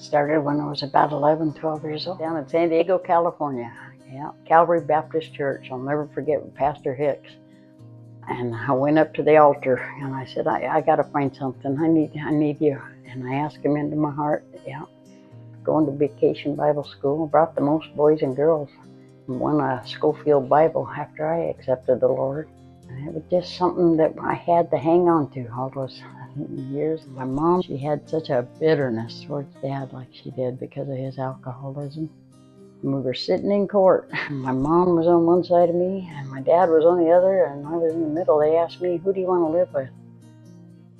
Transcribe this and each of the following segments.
Started when I was about 11, 12 years old, down in San Diego, California. Yeah, Calvary Baptist Church. I'll never forget Pastor Hicks. And I went up to the altar and I said, I got to find something. I need you. And I asked him into my heart. Yeah, going to vacation Bible school. I brought the most boys and girls. And won a Schofield Bible after I accepted the Lord. And it was just something that I had to hang on to all those years. My mom, she had such a bitterness towards Dad like she did because of his alcoholism. And we were sitting in court. My mom was on one side of me and my dad was on the other, and I was in the middle. They asked me, who do you want to live with?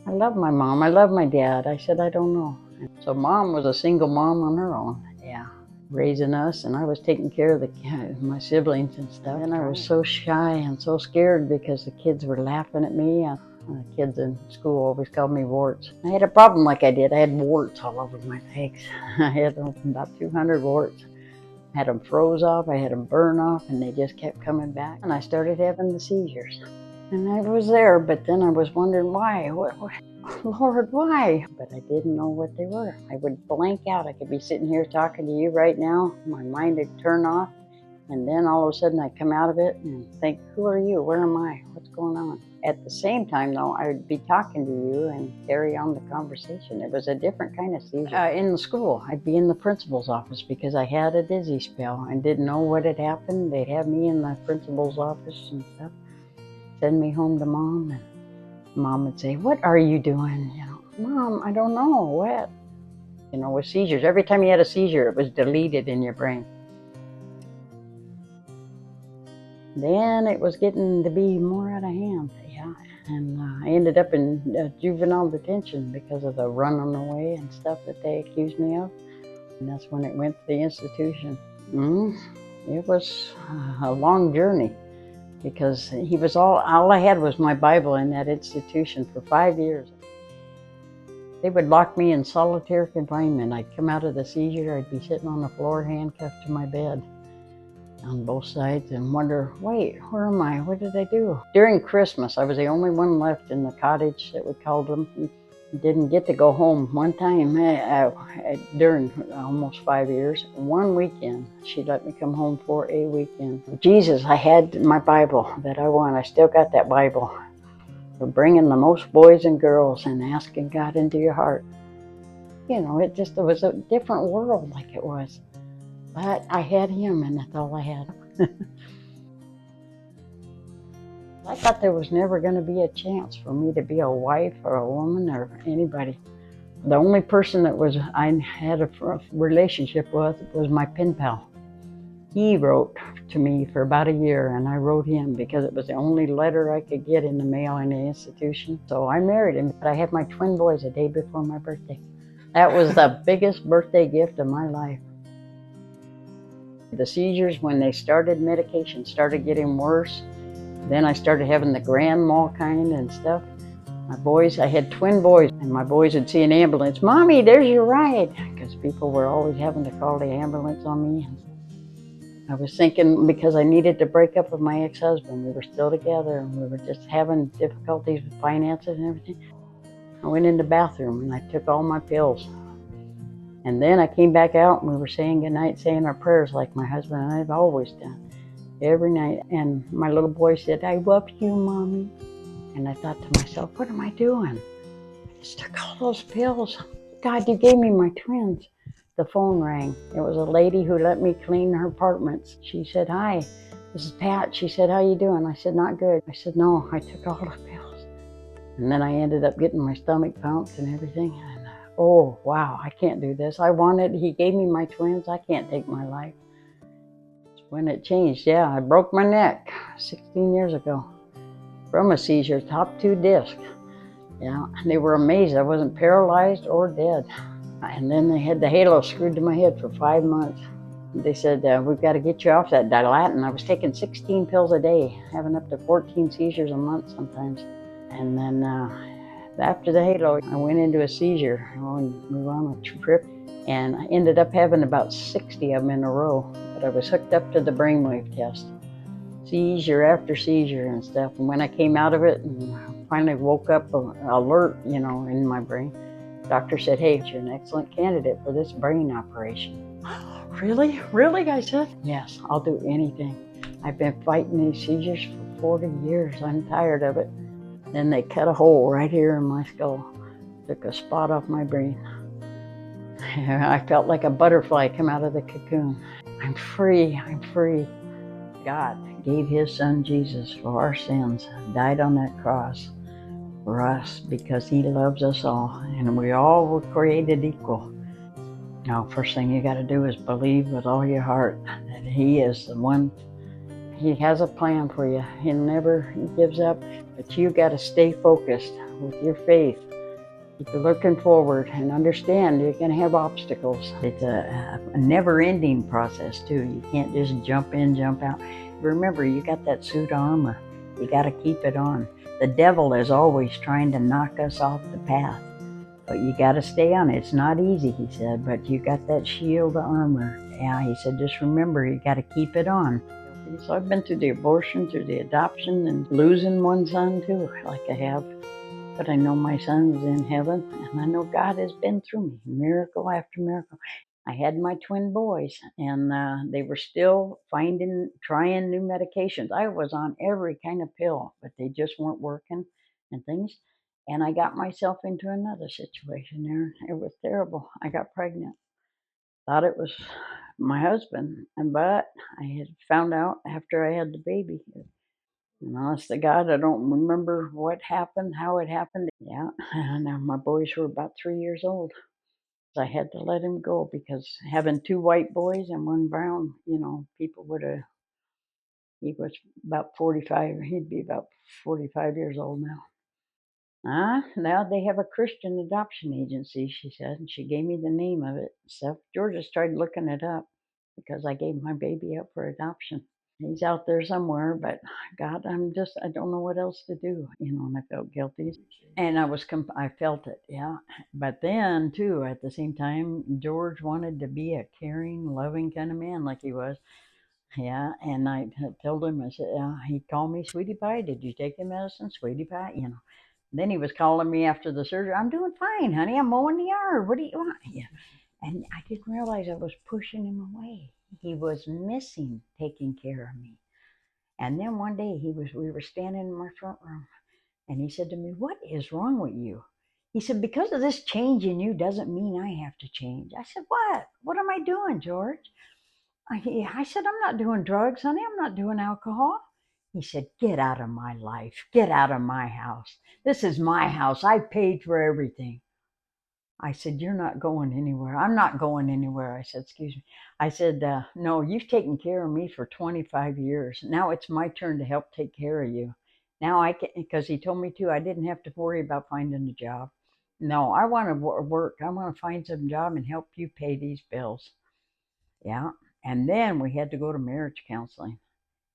I love my mom. I love my dad. I said, I don't know. So Mom was a single mom on her own. Yeah, raising us, and I was taking care of my siblings and stuff. And I was so shy and so scared because the kids were laughing at me. The kids in school always called me warts. I had a problem like I did. I had warts all over my legs. I had about 200 warts. I had them froze off, I had them burn off, and they just kept coming back. And I started having the seizures. And I was there, but then I was wondering why. Lord, why? But I didn't know what they were. I would blank out. I could be sitting here talking to you right now. My mind would turn off. And then all of a sudden I'd come out of it and think, who are you? Where am I? What's going on? At the same time, though, I would be talking to you and carry on the conversation. It was a different kind of seizure. In the school, I'd be in the principal's office because I had a dizzy spell and didn't know what had happened. They'd have me in the principal's office and stuff, send me home to Mom, and Mom would say, what are you doing? Mom, I don't know, what? With seizures, every time you had a seizure, it was deleted in your brain. Then it was getting to be more out of hand, yeah. And I ended up in juvenile detention because of the running away and stuff that they accused me of. And that's when it went to the institution. It was a long journey because all I had was my Bible in that institution for 5 years. They would lock me in solitary confinement. I'd come out of the seizure, I'd be sitting on the floor handcuffed to my bed on both sides and wonder, wait, where am I? What did I do? During Christmas, I was the only one left in the cottage that we called them. Didn't get to go home. One time, during almost 5 years, one weekend, she let me come home for a weekend. Jesus, I had my Bible that I won. I still got that Bible. For bringing the most boys and girls and asking God into your heart. It was a different world like it was. But I had Him, and that's all I had. I thought there was never going to be a chance for me to be a wife or a woman or anybody. The only person that I had a relationship with was my pen pal. He wrote to me for about a year, and I wrote him because it was the only letter I could get in the mail in the institution. So I married him, but I had my twin boys a day before my birthday. That was the biggest birthday gift of my life. The seizures, when they started medication, started getting worse. Then I started having the grand mal kind and stuff. I had twin boys, and my boys would see an ambulance. Mommy, there's your ride. Because people were always having to call the ambulance on me. I was thinking, because I needed to break up with my ex-husband. We were still together, and we were just having difficulties with finances and everything. I went in the bathroom, and I took all my pills. And then I came back out, and we were saying goodnight, saying our prayers like my husband and I have always done, every night. And my little boy said, I love you, Mommy. And I thought to myself, what am I doing? I just took all those pills. God, you gave me my twins. The phone rang. It was a lady who let me clean her apartments. She said, hi, this is Pat. She said, how you doing? I said, not good. I said, no, I took all the pills. And then I ended up getting my stomach pumped and everything. And oh, wow, I can't do this. He gave me my twins. I can't take my life. When it changed, yeah, I broke my neck 16 years ago from a seizure, top 2 discs. Yeah, they were amazed I wasn't paralyzed or dead. And then they had the halo screwed to my head for 5 months. They said, we've got to get you off that Dilatin. I was taking 16 pills a day, having up to 14 seizures a month sometimes. And then after the halo, I went into a seizure. We were on a trip, and I ended up having about 60 of them in a row. But I was hooked up to the brainwave test. Seizure after seizure and stuff. And when I came out of it and finally woke up alert, in my brain, Doctor said, hey, you're an excellent candidate for this brain operation. Really? Really? I said, yes, I'll do anything. I've been fighting these seizures for 40 years. I'm tired of it. Then they cut a hole right here in my skull, took a spot off my brain. I felt like a butterfly come out of the cocoon. I'm free. I'm free. God gave his son Jesus for our sins, died on that cross for us because he loves us all, and we all were created equal. Now, first thing you got to do is believe with all your heart that he is the one. He has a plan for you. He never gives up, but you got to stay focused with your faith. Keep looking forward and understand you're going to have obstacles. It's a never-ending process too. You can't just jump in, jump out. Remember, you got that suit of armor. You got to keep it on. The devil is always trying to knock us off the path, but you got to stay on it. It's not easy, he said, but you got that shield of armor. Yeah, he said, just remember, you got to keep it on. So I've been through the abortion, through the adoption, and losing one son too, like I have. But I know my son is in heaven, and I know God has been through me, miracle after miracle. I had my twin boys, and they were still trying new medications. I was on every kind of pill, but they just weren't working and things. And I got myself into another situation there. It was terrible. I got pregnant. Thought it was my husband, but I had found out after I had the baby. And honest to God, I don't remember what happened, how it happened. Yeah, and my boys were about 3 years old. I had to let him go because having two white boys and one brown, people would have. He was about 45. He'd be about 45 years old now. Now they have a Christian adoption agency, she said, and she gave me the name of it. So Georgia started looking it up because I gave my baby up for adoption. He's out there somewhere, but God, I don't know what else to do, and I felt guilty. And I felt it, yeah. But then, too, at the same time, George wanted to be a caring, loving kind of man like he was. Yeah, and I had told him, I said, he called me Sweetie Pie. Did you take the medicine, Sweetie Pie? Then he was calling me after the surgery. I'm doing fine, honey. I'm mowing the yard. What do you want? Yeah. And I didn't realize I was pushing him away. He was missing taking care of me. And then one day we were standing in my front room, and he said to me, what is wrong with you? He said, because of this change in you doesn't mean I have to change. I said, what? What am I doing, George? I said, I'm not doing drugs, honey. I'm not doing alcohol. He said, get out of my life. Get out of my house. This is my house. I paid for everything. I said, you're not going anywhere. I'm not going anywhere. I said, excuse me. I said, no, you've taken care of me for 25 years. Now it's my turn to help take care of you. Now I can, because he told me to, I didn't have to worry about finding a job. No, I want to work. I want to find some job and help you pay these bills. Yeah. And then we had to go to marriage counseling.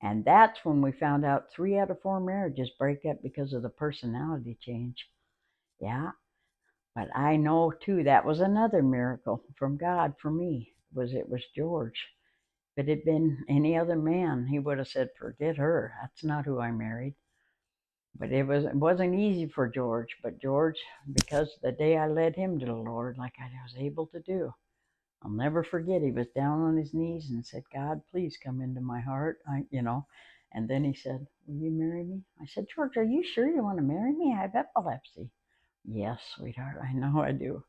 And that's when we found out 3 out of 4 marriages break up because of the personality change. Yeah. But I know too that was another miracle from God for me. It was George. If it had been any other man, he would have said, forget her. That's not who I married. But it wasn't easy for George. But George, because the day I led him to the Lord, like I was able to do, I'll never forget. He was down on his knees and said, God, please come into my heart. And then he said, will you marry me? I said, George, are you sure you want to marry me? I have epilepsy. Yes, sweetheart, I know I do.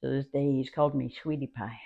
To this day, he's called me Sweetie Pie.